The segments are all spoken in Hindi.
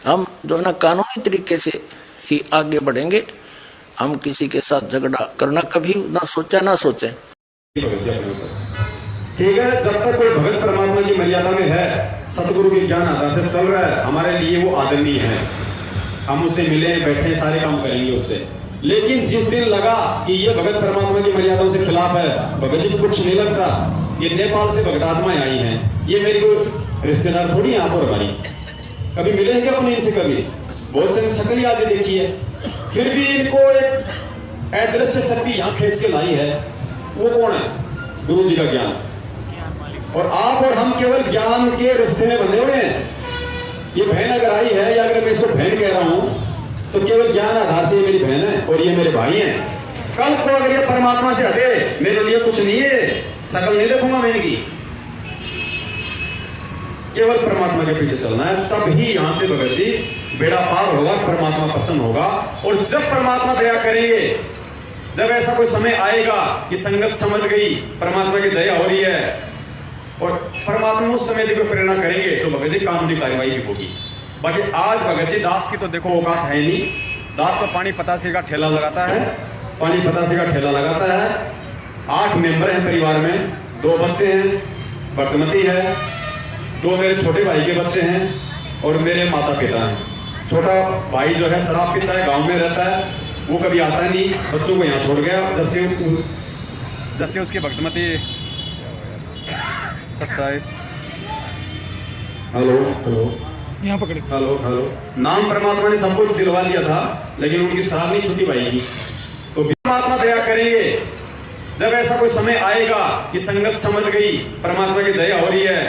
हम जो है ना कानूनी तरीके से ही आगे बढ़ेंगे। हम किसी के साथ झगड़ा करना कभी ना सोचा ना सोचे। ठीक है, जब तक कोई भगत परमात्मा की मर्यादा में है, सतगुरु के ज्ञान आधार से चल रहा है, हमारे लिए वो आदरणीय है। हम उससे मिले बैठे सारे काम करेंगे उससे। लेकिन जिस दिन लगा कि ये भगत परमात्मा की मर्यादाओं से खिलाफ है, भगत जी को कुछ नहीं लगता, ये नेपाल से भगत आत्माएं आई हैं, ये मेरी कोई रिश्तेदार थोड़ी यहाँ पर हमारी, कभी मिले क्या अपने इनसे? कभी बहुत से शक्ल आज देखी है, फिर भी इनको एक अदृश्य शक्ति यहाँ खींच के लाई है। वो कौन है? गुरु जी का ज्ञान। और आप और हम केवल ज्ञान के रिश्ते में बंधे हुए हैं। ये बहन अगर आई है, या अगर मैं इसको बहन कह रहा हूं, तो केवल ज्ञान आधार से ये मेरी बहन है और ये मेरे भाई हैं। कल को अगर ये परमात्मा से हटे, मेरे लिए कुछ नहीं है, शकल नहीं देखूंगा मैं इनकी। केवल परमात्मा के पीछे चलना है, तब ही यहां से भगत जी बेड़ा पार होगा, परमात्मा प्रसन्न होगा। और जब परमात्मा दया करेंगे, जब ऐसा कोई समय आएगा कि संगत समझ गई परमात्मा की दया हो रही है और परमात्मा उस समय देखो प्रेरणा करेंगे, तो भगत जी कानूनी कार्रवाई भी होगी। बाकी आज भगत जी दास की तो देखो औकात है नहीं। दास तो पानी पतासे का ठेला लगाता है, पानी पतासे का ठेला लगाता है। 8 मेंबर हैं परिवार में, 2 बच्चे हैं, वर्तमती है, 2 मेरे छोटे भाई के बच्चे हैं और मेरे माता पिता हैं। छोटा भाई जो है शराब पीता है, गांव में रहता है, वो कभी आता नहीं, बच्चों को यहाँ छोड़ गया। जब से उसकी भक्तमती सत साहिब, हेलो हेलो यहाँ पकड़े, हेलो हेलो, नाम परमात्मा ने सब कुछ दिलवा दिया था, लेकिन उनकी शराब नहीं छूटी भाई की। तो परमात्मा दया करेंगे, जब ऐसा कोई समय आएगा कि संगत समझ गई परमात्मा की दया हो रही है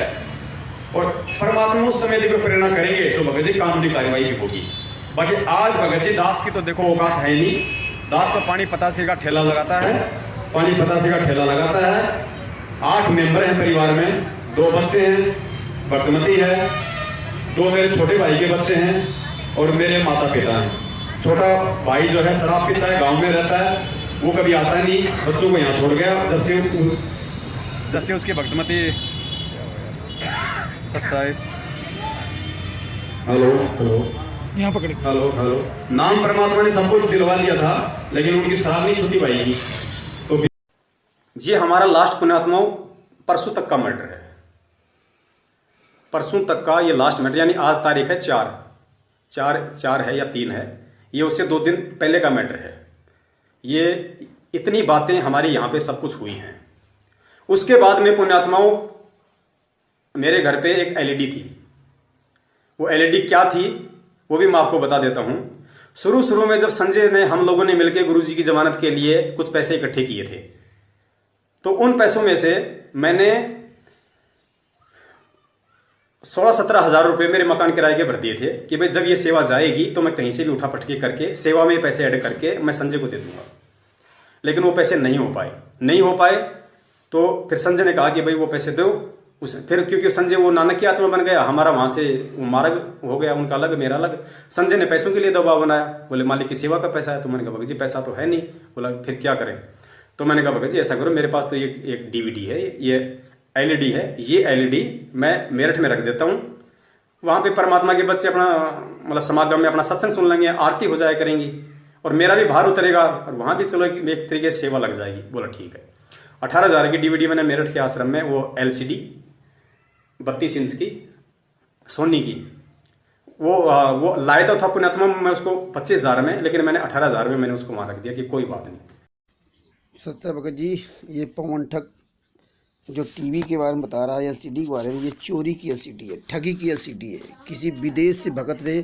और परमात्मा उस समय देखो प्रेरणा करेंगे, तो भगत जी कानूनी कार्रवाई भी होगी। बाकी आज भगत जी दास की तो देखो औकात है नहीं। दास तो पानी पतासे का ठेला लगाता है, पानी पतासे का ठेला लगाता है। 8 मेंबर हैं परिवार में, 2 बच्चे हैं, वर्तमती है, 2 मेरे छोटे भाई के बच्चे हैं और मेरे माता पिता हैं। छोटा भाई जो है शराब पीता है, गांव में रहता है, वो कभी आता नहीं, बच्चों को यहाँ छोड़ गया। जब से उसकी भक्तमती सत साहिब, हेलो हेलो यहाँ पकड़े, हेलो हेलो, नाम परमात्मा ने सब कुछ दिलवा दिया था, लेकिन उनकी शराब नहीं छूटी भाई की। तो ये हमारा लास्ट पुण्यात्माओं परसों तक का मैटर है। परसों तक का ये लास्ट मैटर, यानी आज तारीख है 4 है या 3 है, ये उससे 2 दिन पहले का मैटर है। ये इतनी बातें हमारी यहाँ पे सब कुछ हुई हैं। उसके बाद में पुण्यात्माओं मेरे घर पे एक एलईडी थी। वो एलईडी क्या थी वो भी मैं आपको बता देता हूँ। शुरू में जब संजय ने, हम लोगों ने मिलकर गुरुजी की जमानत के लिए कुछ पैसे इकट्ठे किए थे, तो उन पैसों में से मैंने 16-17 हज़ार रुपये मेरे मकान किराए के भर दिए थे कि भाई जब ये सेवा जाएगी तो मैं कहीं से भी उठा पटके करके सेवा में पैसे ऐड करके मैं संजय को दे दूंगा। लेकिन वो पैसे नहीं हो पाए तो फिर संजय ने कहा कि भाई वो पैसे दो। फिर क्योंकि संजय वो नानक की आत्मा बन गया, हमारा वहाँ से वो मार्ग हो गया, उनका अलग मेरा अलग। संजय ने पैसों के लिए दबाव बनाया, बोले मालिक की सेवा का पैसा है। तो मैंने कहा भगत जी पैसा तो है नहीं। बोला फिर क्या करें? तो मैंने कहा भगत जी ऐसा करो, मेरे पास तो ये एक डीवीडी है, ये एलईडी है, ये एलईडी मैं मेरठ में रख देता हूँ। वहाँ पे परमात्मा के बच्चे अपना मतलब समागम में अपना सत्संग सुन लेंगे, आरती हो जाया करेंगी और मेरा भी भार उतरेगा और वहाँ भी चलो एक तरीके से सेवा लग जाएगी। बोला ठीक है। 18,000 की डीवीडी मैंने मेरठ के आश्रम में, वो एलसीडी 32 इंच की सोनी की, वो लाया तो था पुण्यात्मा में उसको 25,000 में, लेकिन मैंने 18,000 में मैंने उसको वहाँ रख दिया कि कोई बात नहीं। सत्य भगत जी, ये पवन ठग जो टीवी के बारे में बता रहा है, एलसीडी के बारे में, ये चोरी की एलसीडी है, ठगी की एलसीडी है। किसी विदेश से भगत ने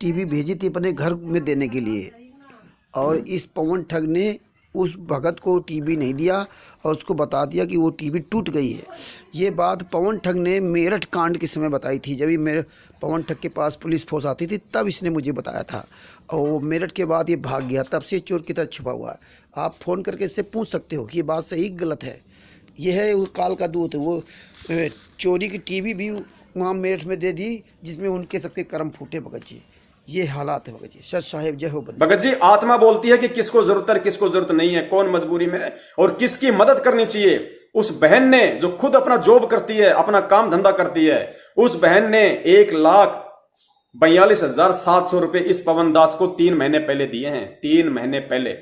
टीवी भेजी थी अपने घर में देने के लिए, और इस पवन ठग ने उस भगत को टीवी नहीं दिया और उसको बता दिया कि वो टीवी टूट गई है। ये बात पवन ठग ने मेरठ कांड के समय बताई थी। जब मेरे पवन ठग के पास पुलिस फोर्स आती थी तब इसने मुझे बताया था, और वो मेरठ के बाद ये भाग गया, तब से चोर की तरह छुपा हुआ है। आप फ़ोन करके इससे पूछ सकते हो कि ये बात सही गलत है। ये है वो काल का दूत, वो चोरी की टीवी भी वहाँ मेरठ में दे दी जिसमें उनके सबके कर्म फूटे। भगत जी ये हालात है। भगत जी सच साहेब जय हो। भगत जी आत्मा बोलती है कि किसको जरूरत है किसको जरूरत नहीं है, कौन मजबूरी में है और किसकी मदद करनी चाहिए। उस बहन ने जो खुद अपना जॉब करती है, अपना काम धंधा करती है, उस बहन ने 1 लाख 42,700 रुपए इस पवन दास को 3 महीने पहले दिए हैं, 3 महीने पहले।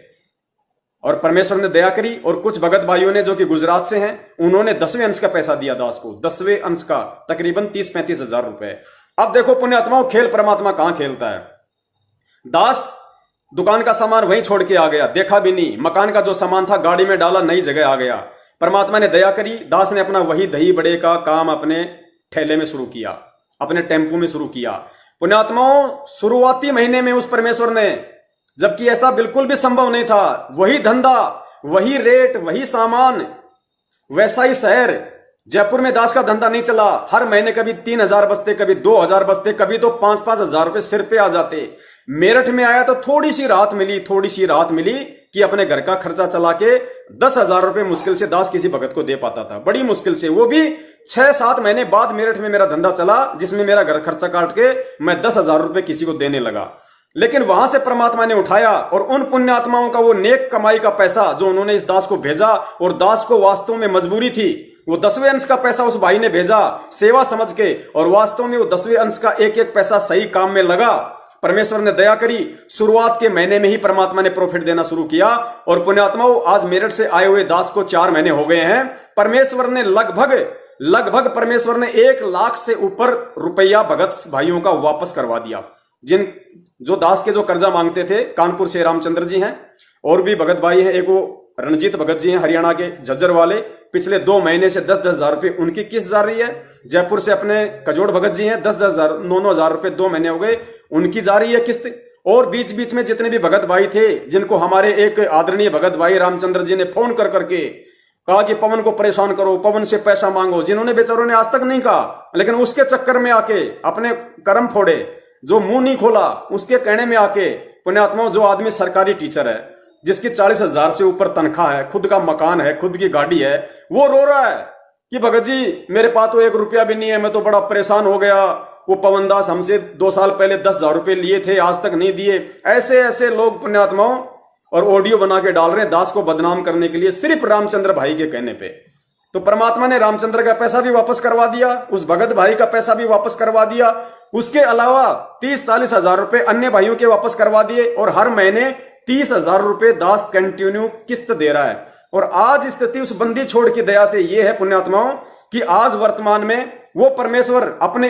और परमेश्वर ने दया करी और कुछ भगत भाइयों ने जो कि गुजरात से हैं, उन्होंने 10वें अंश का पैसा दिया दास को, 10वें अंश का तकरीबन 30-35 हजार रुपए। अब देखो पुण्यात्माओं, खेल परमात्मा कहां खेलता है। दास दुकान का सामान वहीं छोड़ के आ गया, देखा भी नहीं, मकान का जो सामान था गाड़ी में डाला, नई जगह आ गया। परमात्मा ने दया करी, दास ने अपना वही दही बड़े का काम अपने ठेले में शुरू किया, अपने टेम्पू में शुरू किया। पुण्यात्माओं, शुरुआती महीने में उस परमेश्वर ने, जबकि ऐसा बिल्कुल भी संभव नहीं था, वही धंधा, वही रेट, वही सामान, वैसा ही शहर, जयपुर में दास का धंधा नहीं चला। हर महीने कभी 3,000 बचते, कभी 2,000 बचते, कभी तो 5-5 हजार रुपए सिर पे आ जाते। मेरठ में आया तो थोड़ी सी राहत मिली कि अपने घर का खर्चा चला के 10,000 रुपए मुश्किल से दास किसी भगत को दे पाता था, बड़ी मुश्किल से। वो भी 6-7 महीने बाद मेरठ में मेरा धंधा चला, जिसमें मेरा घर खर्चा काट के मैं 10,000 रुपए किसी को देने लगा। लेकिन वहां से परमात्मा ने उठाया और उन पुण्यात्माओं का वो नेक कमाई का पैसा जो उन्होंने इस दास को भेजा, और दास को वास्तव में मजबूरी थी, वो 10वें अंश का पैसा उस भाई ने भेजा सेवा समझ के, और वास्तव में वो 10वें अंश का एक एक पैसा सही काम में लगा। परमेश्वर ने दया करी, शुरुआत के महीने में ही परमात्मा ने प्रॉफिट देना शुरू किया। और पुण्यात्माओं, आज मेरठ से आए हुए दास को 4 महीने हो गए हैं। परमेश्वर ने लगभग परमेश्वर ने 1 लाख से ऊपर रुपया भगत भाइयों का वापस करवा दिया। जो दास के जो कर्जा मांगते थे, कानपुर से रामचंद्र जी हैं, और भी भगत भाई हैं, एक वो रणजीत भगत जी हैं हरियाणा के झज्जर वाले, पिछले 2 महीने से 10-10 हजार रुपए उनकी किस्त जा रही है। जयपुर से अपने कजोड़ भगत जी हैं, 10-10 हजार 9-9 हजार रुपए 2 महीने हो गए, उनकी जा रही है किस्त। और बीच बीच में जितने भी भगत भाई थे, जिनको हमारे एक आदरणीय भगत भाई रामचंद्र जी ने फोन कर करके कहा कि पवन को परेशान करो, पवन से पैसा मांगो, जिन्होंने बेचारों ने आज तक नहीं कहा, लेकिन उसके चक्कर में आके अपने कर्म फोड़े, जो मुंह नहीं खोला, उसके कहने में आके पुण्यात्माओं, जो आदमी सरकारी टीचर है, जिसकी 40,000 से ऊपर तनख्वाह है, खुद का मकान है, खुद की गाड़ी है, वो रो रहा है कि भगत जी मेरे पास तो 1 रुपया भी नहीं है, मैं तो बड़ा परेशान हो गया। वो पवन दास हमसे 2 साल पहले 10,000 रुपए लिए थे, आज तक नहीं दिए। ऐसे ऐसे लोग पुण्यात्माओं, और ऑडियो बना के डाल रहे हैं दास को बदनाम करने के लिए, सिर्फ रामचंद्र भाई के कहने पे। तो परमात्मा ने रामचंद्र का पैसा भी वापस करवा दिया, उस भगत भाई का पैसा भी वापस करवा दिया, उसके अलावा 30-40 हजार रुपए अन्य भाइयों के वापस करवा दिए, और हर महीने 30,000 रुपए दास कंटिन्यू किस्त दे रहा है। और आज स्थिति उस बंदी छोड़ की दया से ये है पुण्यात्माओं कि आज वर्तमान में वो परमेश्वर अपने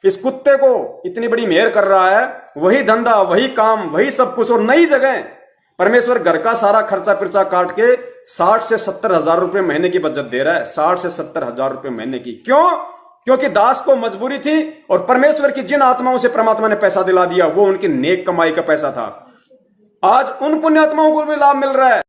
इस कुत्ते को इतनी बड़ी मेहर कर रहा है, वही धंधा, वही काम, वही सब कुछ, और नई जगह परमेश्वर घर का सारा खर्चा पिर्चा काट के 60 से 70 हजार रुपए महीने की बचत दे रहा है, 60 से 70 हजार रुपए महीने की। क्यों? क्योंकि दास को मजबूरी थी, और परमेश्वर की जिन आत्माओं से परमात्मा ने पैसा दिला दिया, वो उनकी नेक कमाई का पैसा था। आज उन पुण्यात्माओं को भी लाभ मिल रहा है।